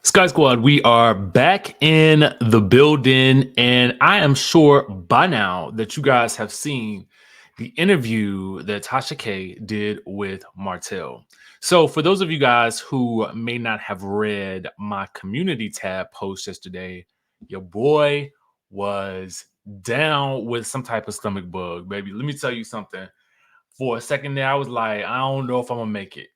Sky Squad, we are back in the building, and I am sure by now that you guys have seen the interview that Tasha K did with Martell. So, for those of you guys who may not have read my community tab post yesterday, your boy was down with some type of stomach bug, baby. Let me tell you something. For a second there, I was like, I don't know if I'm gonna make it.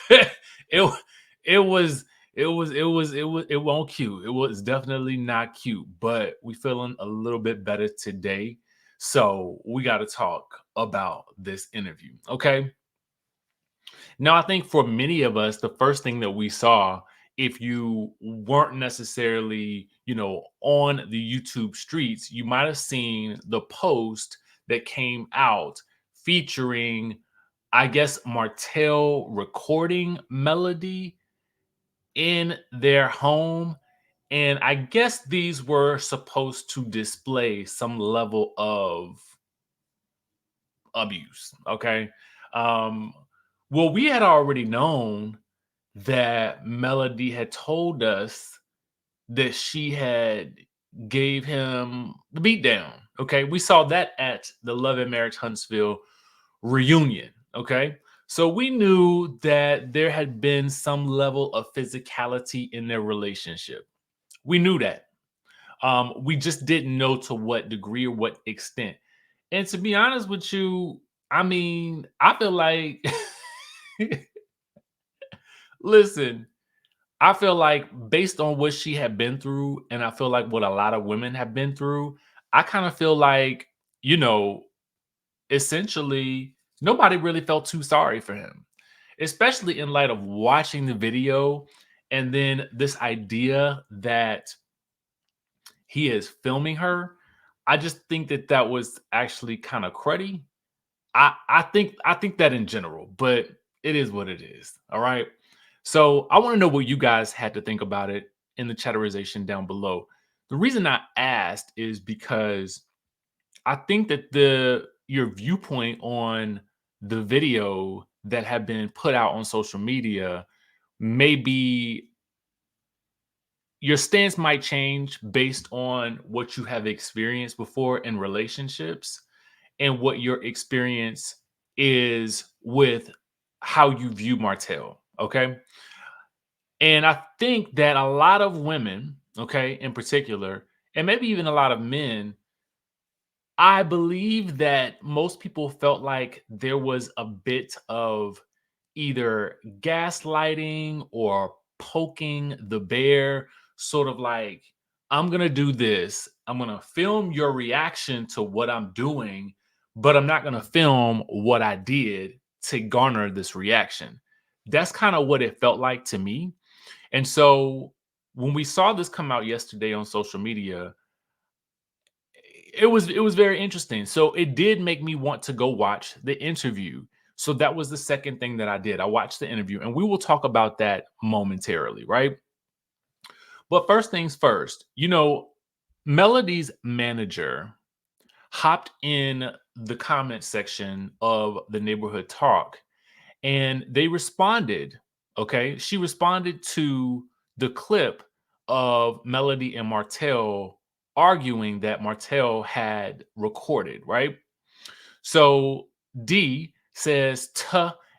it it was it won't cute. It was definitely not cute, but we feeling a little bit better today. So we got to talk about this interview. Okay. Now, I think for many of us, the first thing that we saw, if you weren't necessarily, on the YouTube streets, you might have seen the post that came out featuring, I guess, Martell recording Melody in their home. And I guess these were supposed to display some level of abuse. Okay. Um, well, we had already known that Melody had told us that she had gave him the beatdown. Okay. We saw that at the Love and Marriage Huntsville reunion. Okay. So we knew that there had been some level of physicality in their relationship. We knew that. We just didn't know to what degree or what extent. And to be honest with you, I mean, I feel like, listen, I feel like based on what she had been through, and I feel like what a lot of women have been through, I kind of feel like, you know, essentially nobody really felt too sorry for him, especially in light of watching the video and then this idea that he is filming her. I just think that that was actually kind of cruddy. I think that in general, but it is what it is. All right. So I want to know what you guys had to think about it in the chatterization down below. The reason I asked is because I think that the your viewpoint on the video that had been put out on social media may be your stance might change based on what you have experienced before in relationships and what your experience is with how you view Martell. Okay. And I think that a lot of women, okay, in particular, and maybe even a lot of men, I believe that most people felt like there was a bit of either gaslighting or poking the bear, sort of like, I'm going to do this. I'm going to film your reaction to what I'm doing, but I'm not going to film what I did to garner this reaction. That's kind of what it felt like to me. And so when we saw this come out yesterday on social media, it was very interesting. So it did make me want to go watch the interview. So that was the second thing that I did. I watched the interview, and we will talk about that momentarily, right? But first things first, Melody's manager hopped in the comment section of the neighborhood talk and they responded. Okay. She responded to the clip of Melody and Martell arguing that Martell had recorded, right? So D says,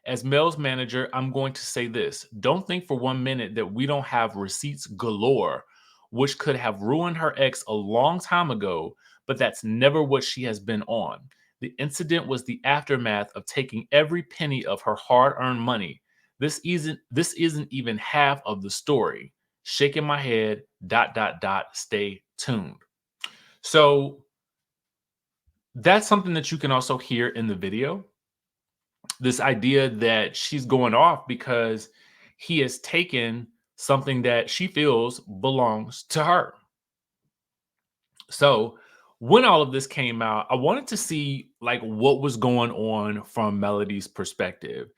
as Mel's manager, I'm going to say this. Don't think for 1 minute that we don't have receipts galore, which could have ruined her ex a long time ago, but that's never what she has been on. The incident was the aftermath of taking every penny of her hard-earned money. This isn't even half of the story. Shaking my head, ... Stay tuned. So that's something that you can also hear in the video. This idea that she's going off because he has taken something that she feels belongs to her. So when all of this came out, I wanted to see like what was going on from Melody's perspective.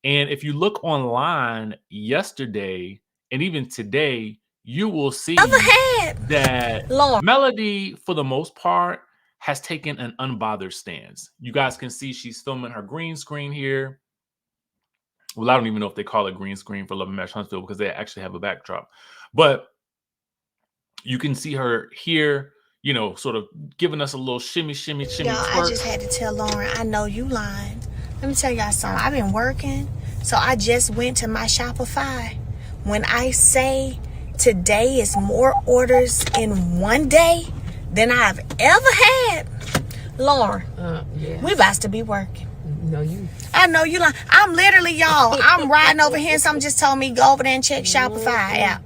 And if you look online yesterday and even today, you will see that Lord. Melody, for the most part, has taken an unbothered stance. You guys can see she's filming her green screen here Well, I don't even know if they call it green screen for Love and Match Huntsville because they actually have a backdrop. But you can see her here, you know, sort of giving us a little shimmy, shimmy, shimmy Y'all, twerk. I just had to tell Lauren, I know you lying. Let me tell y'all something. I've been working, so I just went to my Shopify. When I say today is more orders in one day than I've ever had, Lauren, yeah. we about to be working. No, you. I know you lying. I'm literally, y'all, I'm riding over here and someone just told me go over there and check Shopify app.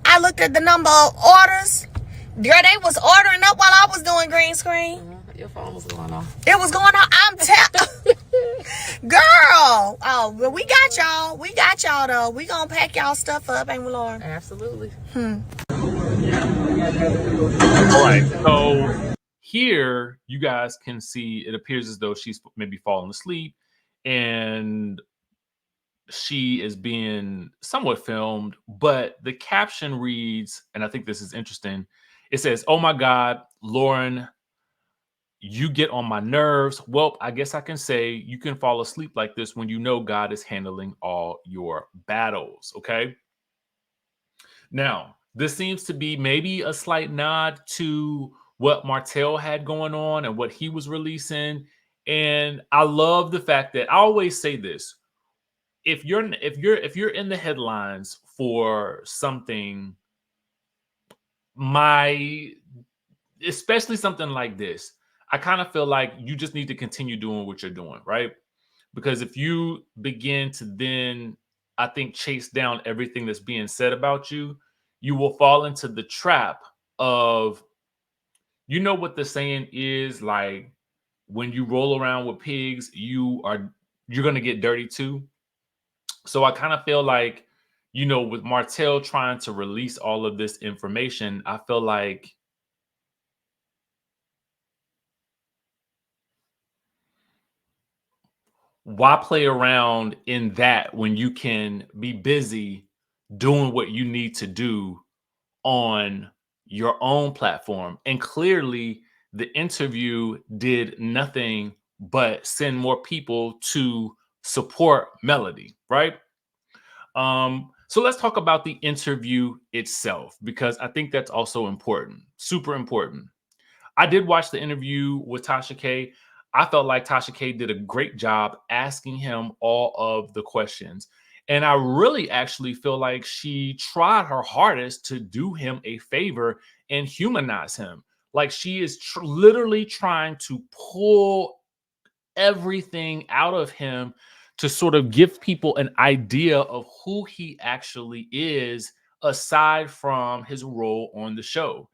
I looked at the number of orders. Girl, they was ordering up while I was doing green screen. Your phone was going off. It was going on. I'm telling. Girl. Oh, well, we got y'all. We got y'all, though. We gonna pack y'all stuff up, ain't we, Lauren? Absolutely. All right. So here you guys can see it appears as though she's maybe falling asleep and she is being somewhat filmed, but the caption reads, and I think this is interesting. It says, "Oh my God, Lauren, you get on my nerves. Well, I guess I can say you can fall asleep like this when you know God is handling all your battles." Okay. Now, this seems to be maybe a slight nod to what Martell had going on and what he was releasing. And I love the fact that I always say this. If you're in the headlines for something, my especially something like this, I kind of feel like you just need to continue doing what you're doing, right? Because if you begin to then, I think, chase down everything that's being said about you, you will fall into the trap of, you know what the saying is, like, when you roll around with pigs, you're gonna get dirty too. So I kind of feel like, you know, with Martell trying to release all of this information, I feel like why play around in that when you can be busy doing what you need to do on your own platform? And clearly, the interview did nothing but send more people to support Melody, right? So let's talk about the interview itself, because I think that's also important, super important. I did watch the interview with Tasha K. I felt like Tasha K did a great job asking him all of the questions. And I really actually feel like she tried her hardest to do him a favor and humanize him. Like she is literally trying to pull everything out of him to sort of give people an idea of who he actually is aside from his role on the show.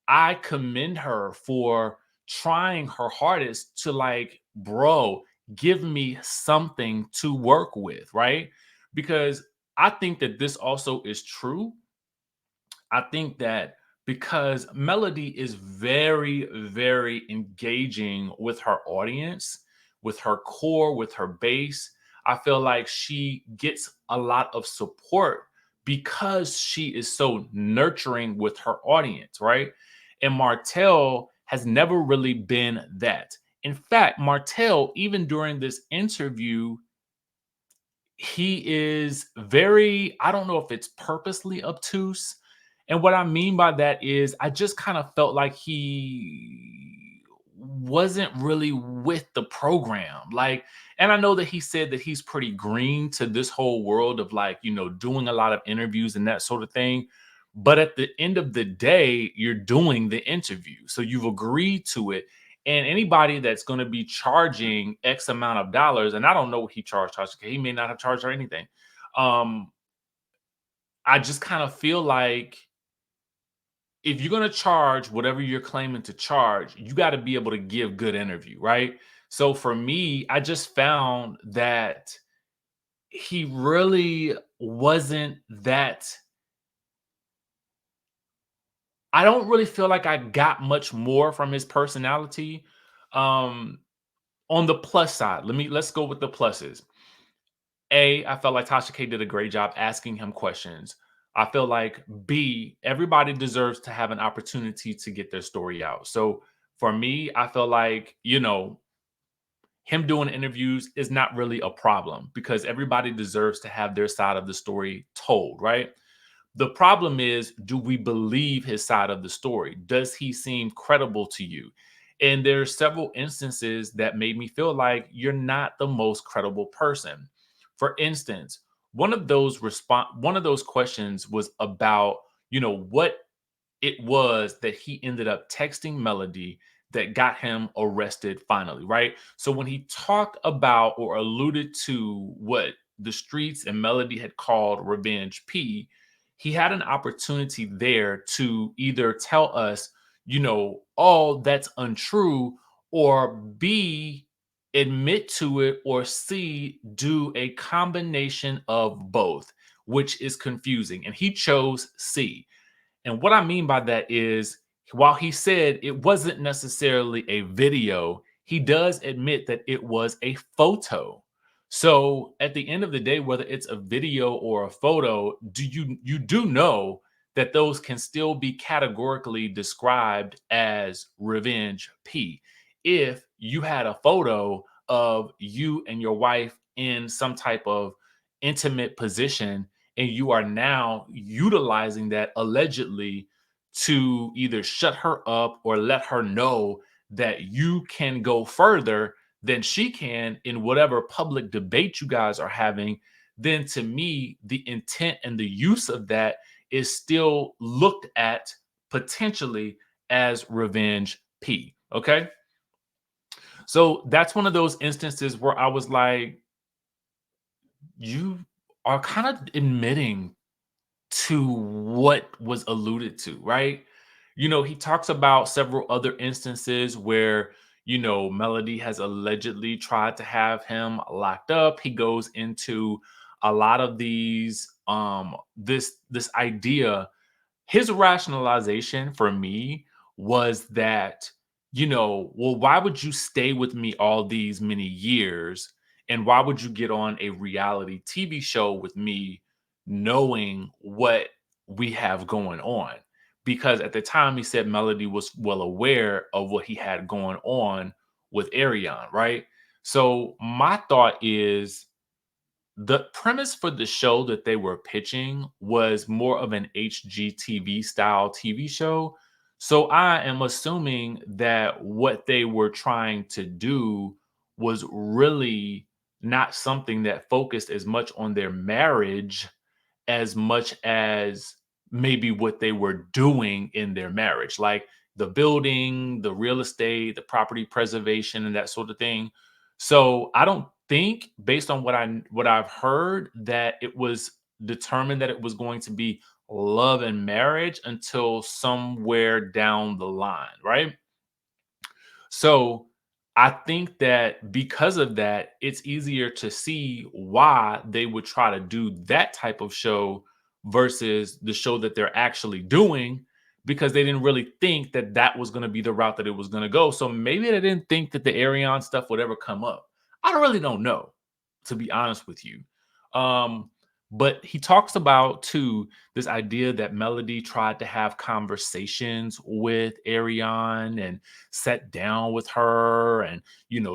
I commend her for trying her hardest to, like, bro, give me something to work with, right? Because I think that this also is true. I think that because Melody is very, very engaging with her audience, with her core, with her base, I feel like she gets a lot of support because she is so nurturing with her audience, right? And Martell has never really been that. In fact, Martell, even during this interview, he is very, I don't know if it's purposely obtuse. And what I mean by that is I just kind of felt like he wasn't really with the program. Like, and I know that he said that he's pretty green to this whole world of, like, you know, doing a lot of interviews and that sort of thing. But at the end of the day, you're doing the interview. So you've agreed to it. And anybody that's going to be charging X amount of dollars, and I don't know what he charged Tasha K. He may not have charged her anything. Um, I just kind of feel like if you're going to charge whatever you're claiming to charge, you got to be able to give good interview, right? So for me, I just found that he really wasn't that. I don't really feel like I got much more from his personality. Um, on the plus side, let's go with the pluses. I felt like Tasha K did a great job asking him questions. I feel like B, everybody deserves to have an opportunity to get their story out. So for me, I feel like, you know, him doing interviews is not really a problem because everybody deserves to have their side of the story told, right? The problem is, do we believe his side of the story? Does he seem credible to you? And there are several instances that made me feel like you're not the most credible person. For instance, one of those questions was about, what it was that he ended up texting Melody that got him arrested finally, right? So when he talked about or alluded to what the streets and Melody had called Revenge P, he had an opportunity there to either tell us, oh, that's untrue, or B, admit to it, or C, do a combination of both, which is confusing. And he chose C. And what I mean by that is, while he said it wasn't necessarily a video, he does admit that it was a photo. So at the end of the day, whether it's a video or a photo, you do know that those can still be categorically described as revenge P. If you had a photo of you and your wife in some type of intimate position and you are now utilizing that allegedly to either shut her up or let her know that you can go further than she can in whatever public debate you guys are having, then to me, the intent and the use of that is still looked at potentially as revenge P. Okay. So that's one of those instances where I was like, you are kind of admitting to what was alluded to, right? He talks about several other instances where, Melody has allegedly tried to have him locked up. He goes into a lot of these this idea. His rationalization for me was that, well, why would you stay with me all these many years? And why would you get on a reality TV show with me knowing what we have going on? Because at the time he said Melody was well aware of what he had going on with Ariane, right? So my thought is, the premise for the show that they were pitching was more of an HGTV style TV show. So I am assuming that what they were trying to do was really not something that focused as much on their marriage as much as maybe what they were doing in their marriage, like the building, the real estate, the property preservation, and that sort of thing. So I don't think, based on what I've heard, that it was determined that it was going to be love and marriage until somewhere down the line, right? So I think that because of that, it's easier to see why they would try to do that type of show versus the show that they're actually doing, because they didn't really think that that was going to be the route that it was going to go. So maybe they didn't think that the Ariane stuff would ever come up. I really don't know, to be honest with you. Um, but he talks about too this idea that Melody tried to have conversations with Ariane and sat down with her and,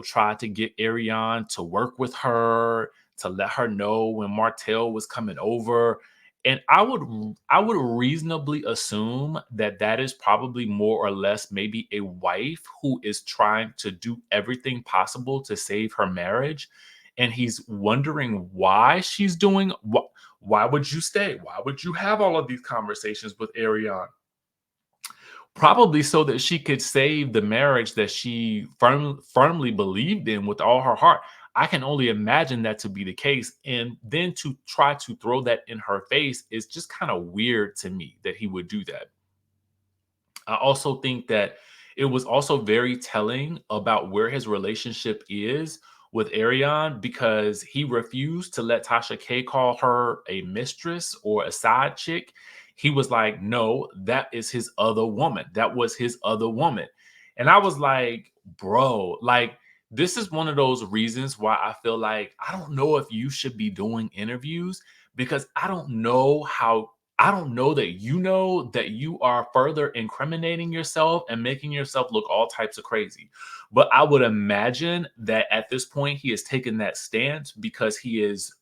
tried to get Ariane to work with her, to let her know when Martell was coming over. And I would reasonably assume that that is probably more or less maybe a wife who is trying to do everything possible to save her marriage. And he's wondering why she's doing what. Why would you stay? Why would you have all of these conversations with Ariane? Probably so that she could save the marriage that she firmly believed in with all her heart. I can only imagine that to be the case. And then to try to throw that in her face is just kind of weird to me that he would do that. I also think that it was also very telling about where his relationship is with Ariane, because he refused to let Tasha K call her a mistress or a side chick. He was like, no, that is his other woman. That was his other woman. And I was like, bro, like, this is one of those reasons why I feel like I don't know if you should be doing interviews, because I don't know how I don't know that you are further incriminating yourself and making yourself look all types of crazy. But I would imagine that at this point he has taken that stance because he is,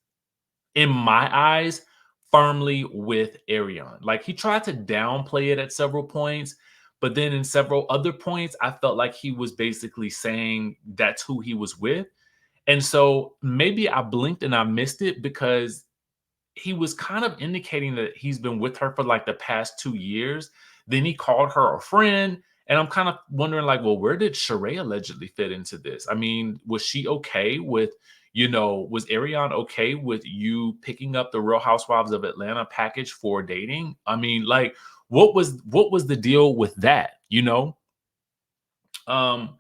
in my eyes, firmly with Arion. Like, he tried to downplay it at several points, but then in several other points, I felt like he was basically saying that's who he was with. And so maybe I blinked and I missed it because he was kind of indicating that he's been with her for like the past 2 years. Then he called her a friend. And I'm kind of wondering, like, well, where did Sheree allegedly fit into this? I mean, was she okay with, was Arion okay with you picking up the Real Housewives of Atlanta package for dating? I mean, like, what was the deal with that? Um,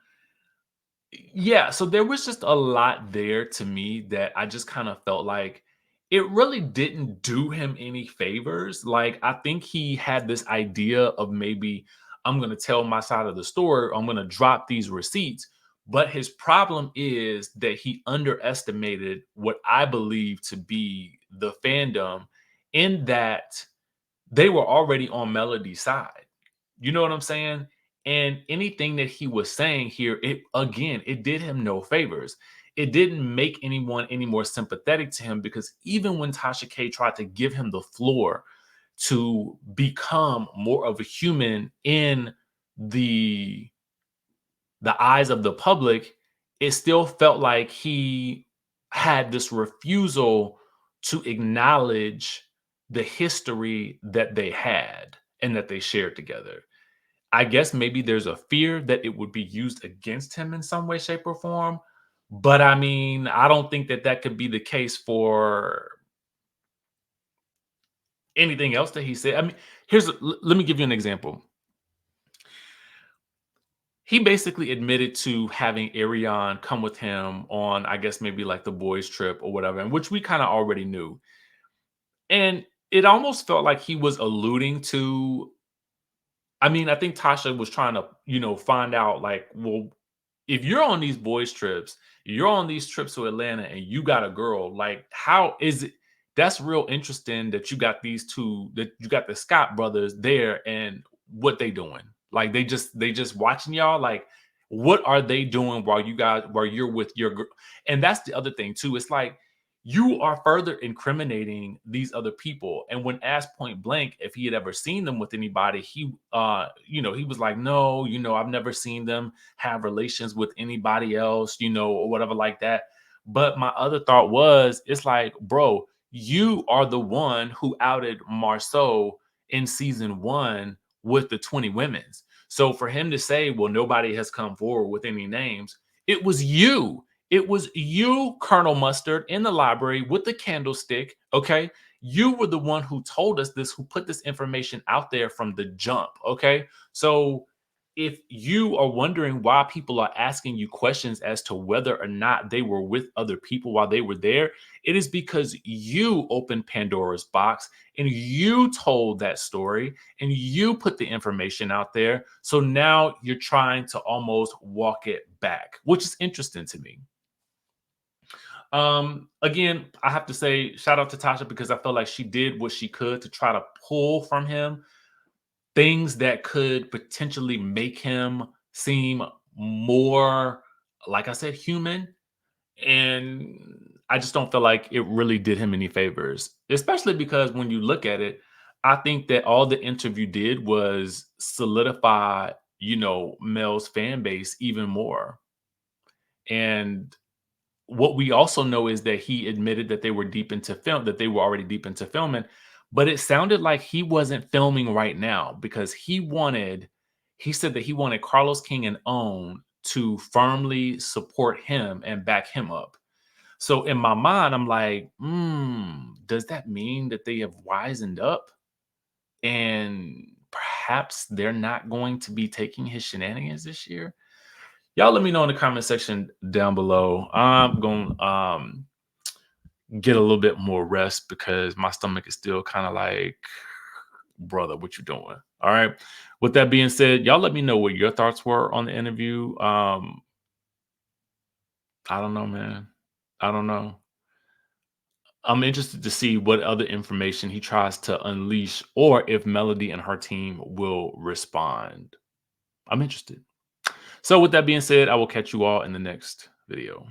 yeah, so there was just a lot there to me that I just kind of felt like it really didn't do him any favors. Like, I think he had this idea of maybe I'm going to tell my side of the story, I'm going to drop these receipts. But his problem is that he underestimated what I believe to be the fandom, in that they were already on Melody's side. You know what I'm saying? And anything that he was saying here, it did him no favors. It didn't make anyone any more sympathetic to him, because even when Tasha K tried to give him the floor to become more of a human in the eyes of the public, it still felt like he had this refusal to acknowledge the history that they had and that they shared together. I guess maybe there's a fear that it would be used against him in some way, shape, or form. But I mean, I don't think that that could be the case for anything else that he said. I mean, let me give you an example. He basically admitted to having Arion come with him on, I guess, maybe like the boys' trip or whatever, and which we kind of already knew. And it almost felt like he was alluding to, I mean, I think Tasha was trying to, find out, like, well, if you're on these boys' trips, you're on these trips to Atlanta and you got a girl, like, how is it? That's real interesting that you got these two, that you got the Scott brothers there, and what they doing? Like, they just watching y'all. Like, what are they doing while you're with your girl? And that's the other thing too. It's like, you are further incriminating these other people. And when asked point blank if he had ever seen them with anybody, he was like, no, I've never seen them have relations with anybody else, or whatever like that. But my other thought was, it's like, bro, you are the one who outed Marceau in season 1 with the 20 women's. So for him to say, well, nobody has come forward with any names, it was you. It was you, Colonel Mustard, in the library with the candlestick. Okay. You were the one who told us this, who put this information out there from the jump. Okay. So if you are wondering why people are asking you questions as to whether or not they were with other people while they were there, it is because you opened Pandora's box and you told that story and you put the information out there. So now you're trying to almost walk it back, which is interesting to me. Again, I have to say shout out to Tasha, because I felt like she did what she could to try to pull from him things that could potentially make him seem more, like I said, human. And I just don't feel like it really did him any favors, especially because when you look at it, I think that all the interview did was solidify, Mel's fan base even more. And what we also know is that he admitted that they were deep into film, that they were already deep into filming, but it sounded like he wasn't filming right now, because he said that he wanted Carlos King and OWN to firmly support him and back him up. So in my mind, I'm like, does that mean that they have wisened up and perhaps they're not going to be taking his shenanigans this year? Y'all let me know in the comment section down below. I'm going to get a little bit more rest because my stomach is still kind of like, brother, what you doing? All right. With that being said, y'all let me know what your thoughts were on the interview. I don't know, man. I don't know. I'm interested to see what other information he tries to unleash or if Melody and her team will respond. I'm interested. So with that being said, I will catch you all in the next video.